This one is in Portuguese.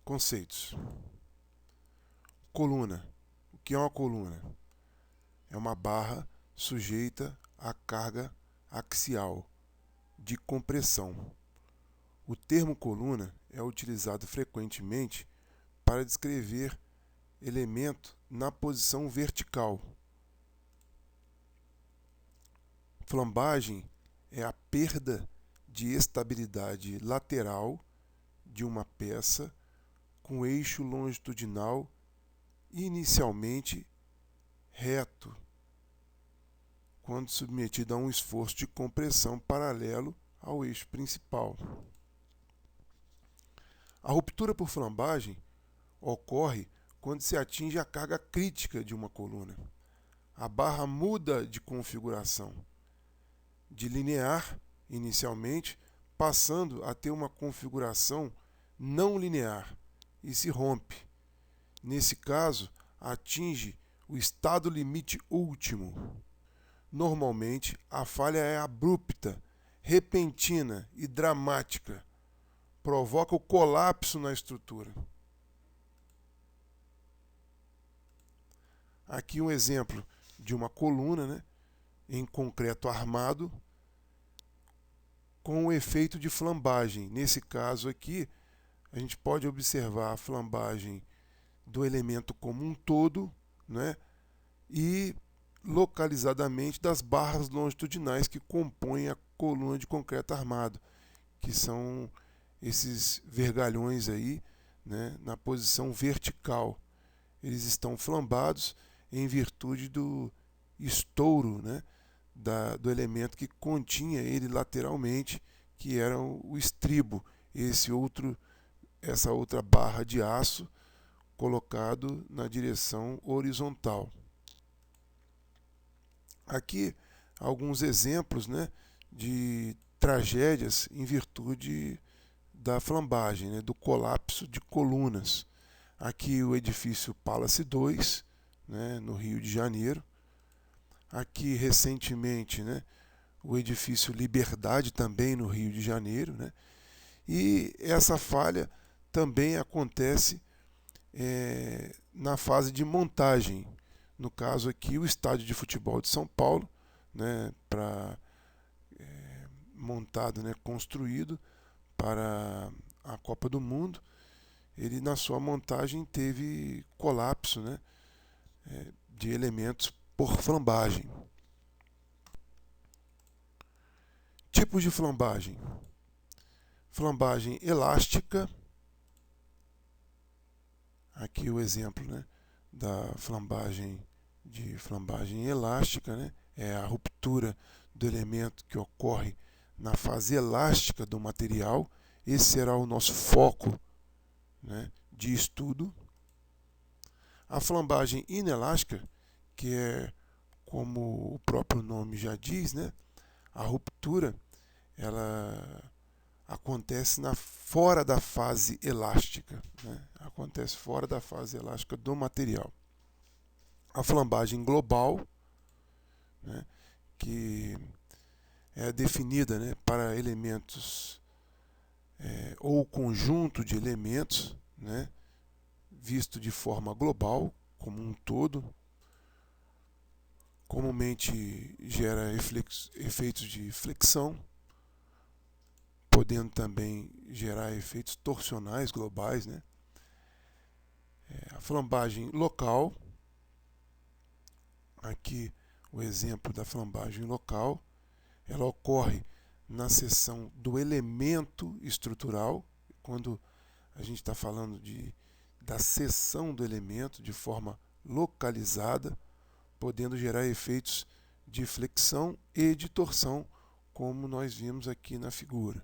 Conceitos. Coluna. O que é uma coluna? É uma barra sujeita à carga axial de compressão. O termo coluna é utilizado frequentemente para descrever elemento na posição vertical. Flambagem é a perda de estabilidade lateral de uma peça com eixo longitudinal inicialmente reto, quando submetido a um esforço de compressão paralelo ao eixo principal. A ruptura por flambagem ocorre quando se atinge a carga crítica de uma coluna. A barra muda de configuração, de linear, inicialmente, passando a ter uma configuração não linear e se rompe. Nesse caso, atinge o estado limite último. Normalmente, a falha é abrupta, repentina e dramática. Provoca o colapso na estrutura. Aqui um exemplo de uma coluna, em concreto armado, com o efeito de flambagem. Nesse caso aqui, a gente pode observar a flambagem do elemento como um todo, e localizadamente das barras longitudinais que compõem a coluna de concreto armado, que são esses vergalhões aí, na posição vertical. Eles estão flambados em virtude do estouro, do elemento que continha ele lateralmente, que era o estribo, essa outra barra de aço colocado na direção horizontal. Aqui alguns exemplos, de tragédias em virtude da flambagem, do colapso de colunas. Aqui o edifício Palace 2, no Rio de Janeiro. Aqui recentemente, o edifício Liberdade, também no Rio de Janeiro. E essa falha também acontece na fase de montagem. No caso aqui, o estádio de futebol de São Paulo, montado, construído para a Copa do Mundo, ele na sua montagem teve colapso, de elementos por flambagem. Tipos de flambagem. Flambagem elástica. Aqui o exemplo, da flambagem elástica, é a ruptura do elemento que ocorre na fase elástica do material. Esse será o nosso foco, de estudo. A flambagem inelástica, que é, como o próprio nome já diz, a ruptura ela acontece fora da fase elástica, acontece fora da fase elástica do material. A flambagem global, que é definida, para elementos ou conjunto de elementos, visto de forma global, como um todo, comumente gera efeitos de flexão, podendo também gerar efeitos torsionais globais. A flambagem local, aqui o exemplo da flambagem local, ela ocorre na seção do elemento estrutural, quando a gente está falando da seção do elemento de forma localizada, podendo gerar efeitos de flexão e de torção, como nós vimos aqui na figura.